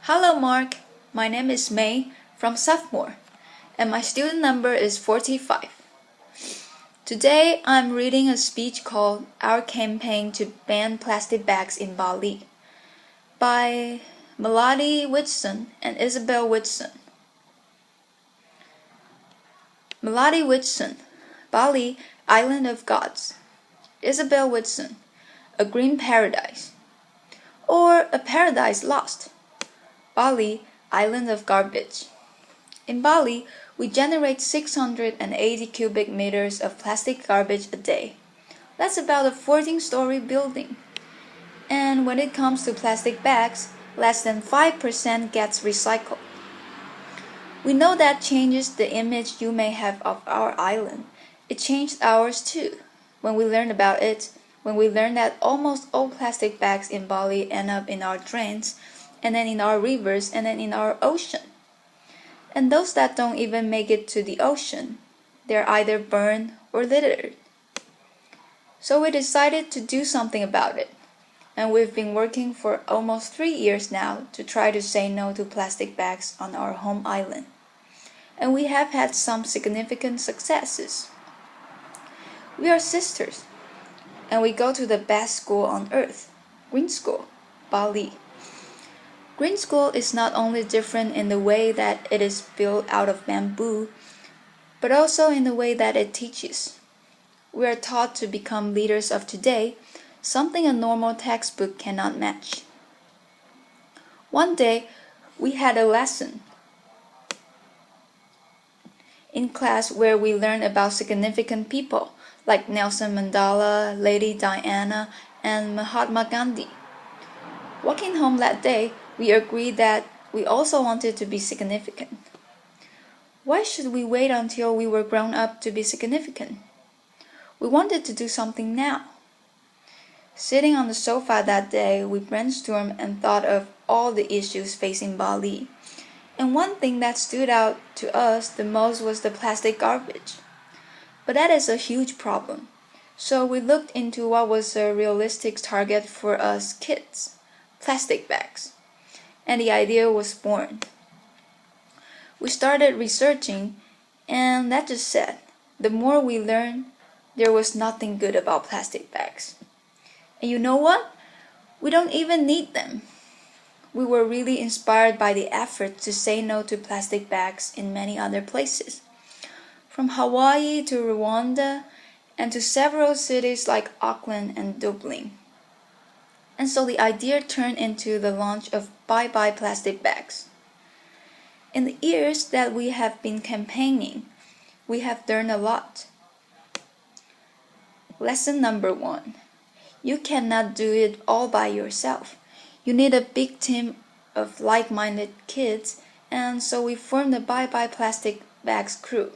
Hello, Mark. My name is May from Sophomore, and my student number is 45. Today, I'm reading a speech called Our Campaign to Ban Plastic Bags in Bali by Melati Whitson and Isabel Whitson. Melati Whitson, Bali, Island of Gods. Isabel Whitson, A Green Paradise, or A Paradise Lost. Bali, Island of Garbage. In Bali, we generate 680 cubic meters of plastic garbage a day. That's about a 14-story building. And when it comes to plastic bags, less than 5% gets recycled. We know that changes the image you may have of our island. It changed ours too. When we learned about it, when we learned that almost all plastic bags in Bali end up in our drains, and then in our rivers, and then in our ocean. And those that don't even make it to the ocean, they're either burned or littered. So we decided to do something about it. And we've been working for almost 3 years now to try to say no to plastic bags on our home island. And we have had some significant successes. We are sisters, and we go to the best school on earth, Green School, Bali. Green School is not only different in the way that it is built out of bamboo, but also in the way that it teaches. We are taught to become leaders of today, something a normal textbook cannot match. One day, we had a lesson in class where we learned about significant people like Nelson Mandela, Lady Diana, and Mahatma Gandhi. Walking home that day, we agreed that we also wanted to be significant. Why should we wait until we were grown up to be significant? We wanted to do something now. Sitting on the sofa that day, we brainstormed and thought of all the issues facing Bali. And one thing that stood out to us the most was the plastic garbage. But that is a huge problem. So we looked into what was a realistic target for us kids: plastic bags. And the idea was born. We started researching, and that just said, the more we learned, there was nothing good about plastic bags. And you know what? We don't even need them. We were really inspired by the effort to say no to plastic bags in many other places, from Hawaii to Rwanda, and to several cities like Auckland and Dublin. And so the idea turned into the launch of Bye Bye Plastic Bags. In the years that we have been campaigning, we have learned a lot. Lesson number 1. You cannot do it all by yourself. You need a big team of like-minded kids, and so we formed the Bye Bye Plastic Bags crew.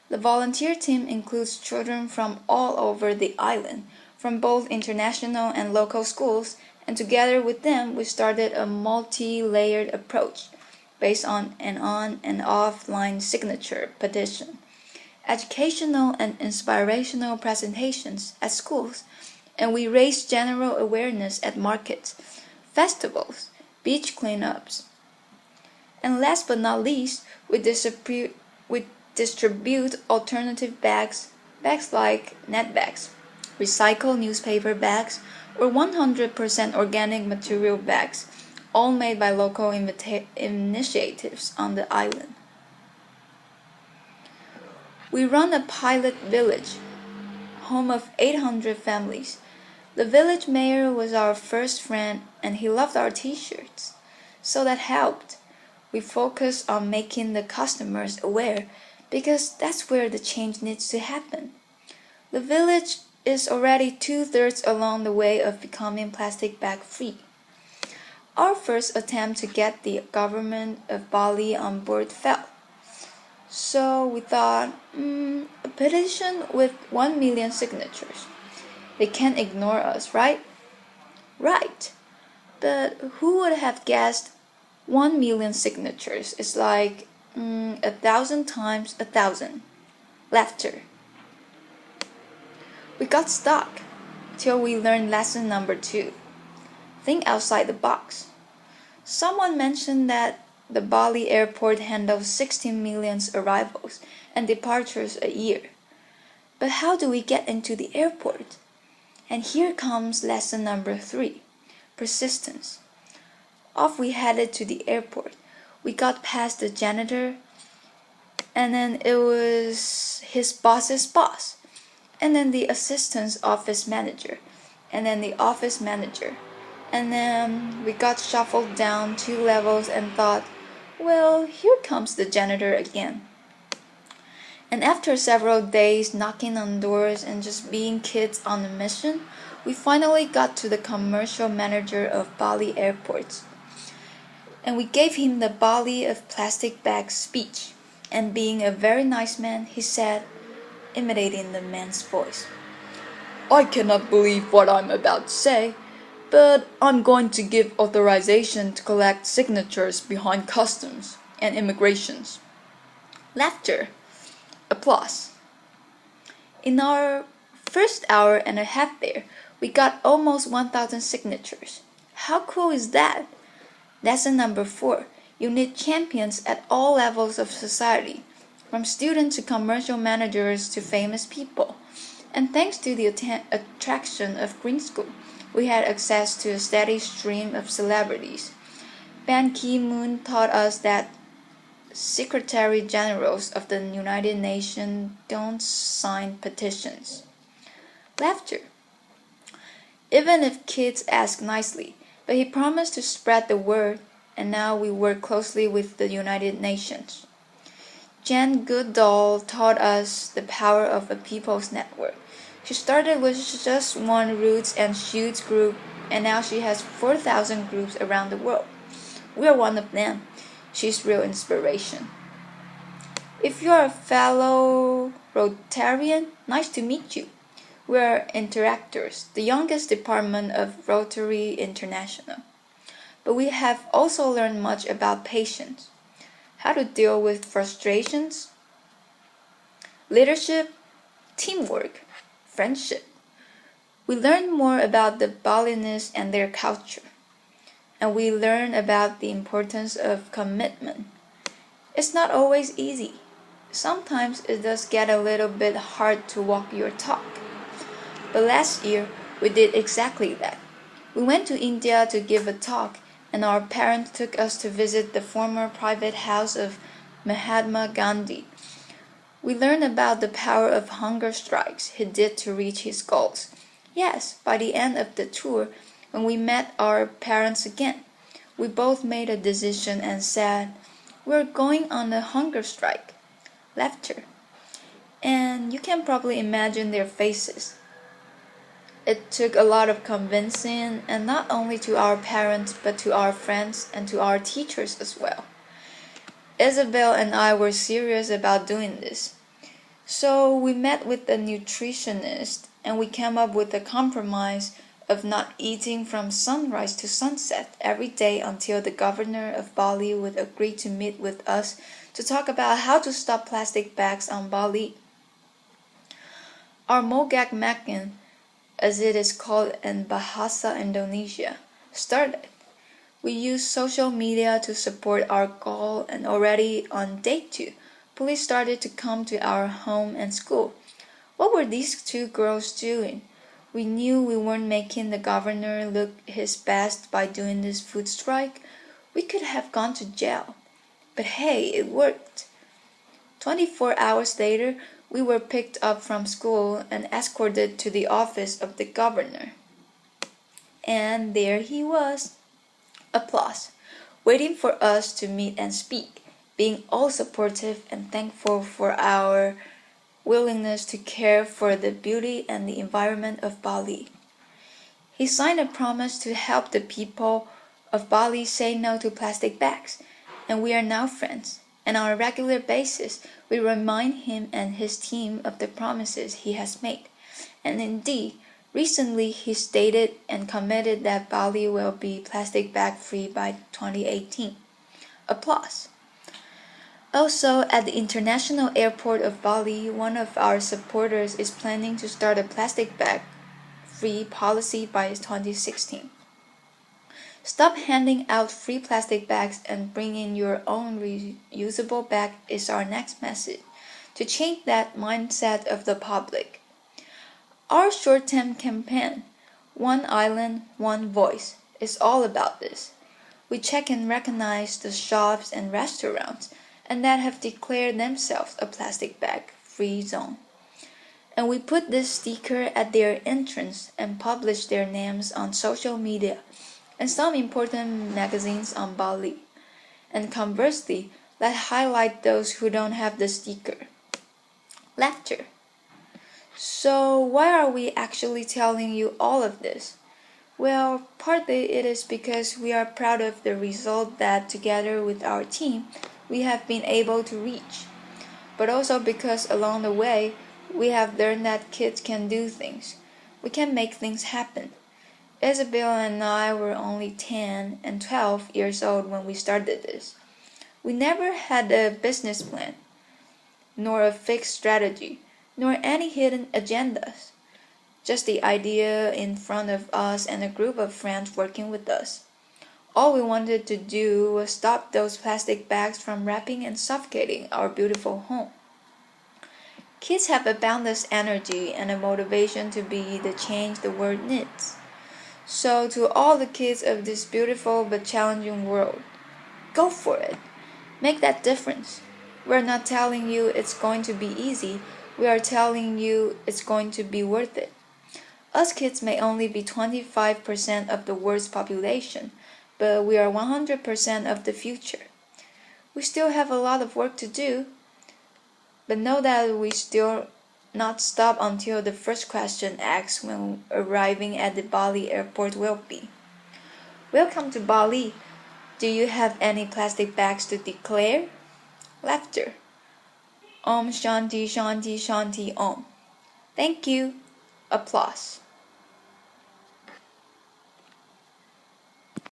The volunteer team includes children from all over the island, from both international and local schools, and together with them we started a multi-layered approach based on an on and offline signature petition, educational and inspirational presentations at schools, and we raised general awareness at markets, festivals, beach cleanups. And last but not least, we distribute alternative bags like net bags, recycled newspaper bags, or 100% organic material bags, all made by local initiatives on the island. We run a pilot village, home of 800 families. The village mayor was our first friend, and he loved our t-shirts, so that helped. We focused on making the customers aware, because that's where the change needs to happen. The village is already 2/3 along the way of becoming plastic bag free. Our first attempt to get the government of Bali on board failed. So we thought, a petition with 1 million signatures. They can't ignore us, right? Right. But who would have guessed 1 million signatures is like 1,000 times 1,000. Laughter. We got stuck till we learned lesson number 2. Think outside the box. Someone mentioned that the Bali airport handles 16 million arrivals and departures a year. But how do we get into the airport? And here comes lesson number 3, persistence. Off we headed to the airport. We got past the janitor, and then it was his boss's boss, and then the assistant's office manager, and then the office manager. And then we got shuffled down 2 levels and thought, well, here comes the janitor again. And after several days knocking on doors and just being kids on a mission, we finally got to the commercial manager of Bali airports. And we gave him the Bali of plastic bags speech. And being a very nice man, he said, imitating the man's voice, I cannot believe what I'm about to say, but I'm going to give authorization to collect signatures behind customs and immigrations. Laughter. Applause. In our first hour and a half there, we got almost 1,000 signatures. How cool is that? Lesson number 4. You need champions at all levels of society, from students to commercial managers to famous people. And thanks to the attraction of Green School, we had access to a steady stream of celebrities. Ban Ki-moon taught us that Secretary Generals of the United Nations don't sign petitions. Laughter. Even if kids ask nicely, but he promised to spread the word, and now we work closely with the United Nations. Jan Goodall taught us the power of a people's network. She started with just one Roots and Shoots group, and now she has 4,000 groups around the world. We are one of them. She's real inspiration. If you're a fellow Rotarian, nice to meet you. We are Interactors, the youngest department of Rotary International. But we have also learned much about patience, how to deal with frustrations, leadership, teamwork, friendship. We learn more about the Balinese and their culture, and we learn about the importance of commitment. It's not always easy. Sometimes it does get a little bit hard to walk your talk. But last year, we did exactly that. We went to India to give a talk, and our parents took us to visit the former private house of Mahatma Gandhi. We learned about the power of hunger strikes he did to reach his goals. Yes, by the end of the tour, when we met our parents again, we both made a decision and said, we're going on a hunger strike. Laughter. And you can probably imagine their faces. It took a lot of convincing, and not only to our parents, but to our friends and to our teachers as well. Isabel and I were serious about doing this. So we met with a nutritionist, and we came up with a compromise of not eating from sunrise to sunset every day until the governor of Bali would agree to meet with us to talk about how to stop plastic bags on Bali. Our Mogak Makan, as it is called in Bahasa Indonesia, started. We used social media to support our goal, and already on day 2, police started to come to our home and school. What were these 2 girls doing? We knew we weren't making the governor look his best by doing this food strike. We could have gone to jail. But hey, it worked. 24 hours later, we were picked up from school and escorted to the office of the governor. And there he was. Applause, waiting for us to meet and speak, being all supportive and thankful for our willingness to care for the beauty and the environment of Bali. He signed a promise to help the people of Bali say no to plastic bags, and we are now friends. And on a regular basis, we remind him and his team of the promises he has made. And indeed, recently he stated and committed that Bali will be plastic bag free by 2018. Applause. Also, at the International Airport of Bali, one of our supporters is planning to start a plastic bag free policy by 2016. Stop handing out free plastic bags and bring in your own reusable bag is our next message to change that mindset of the public. Our short-term campaign, One Island, One Voice, is all about this. We check and recognize the shops and restaurants and that have declared themselves a plastic bag-free zone. And we put this sticker at their entrance and publish their names on social media and some important magazines on Bali. And conversely, let's highlight those who don't have the sticker. Laughter. So why are we actually telling you all of this? Well, partly it is because we are proud of the result that together with our team, we have been able to reach. But also because along the way, we have learned that kids can do things. We can make things happen. Isabel and I were only 10 and 12 years old when we started this. We never had a business plan, nor a fixed strategy, nor any hidden agendas. Just the idea in front of us and a group of friends working with us. All we wanted to do was stop those plastic bags from wrapping and suffocating our beautiful home. Kids have a boundless energy and a motivation to be the change the world needs. So to all the kids of this beautiful but challenging world, go for it. Make that difference. We're not telling you it's going to be easy. We are telling you it's going to be worth it. Us kids may only be 25% of the world's population, but we are 100% of the future. We still have a lot of work to do, but know that we still not stop until the first question asked when arriving at the Bali airport will be, "Welcome to Bali. Do you have any plastic bags to declare?" Laughter. Om Shanti Shanti Shanti Om. Thank you. Applause.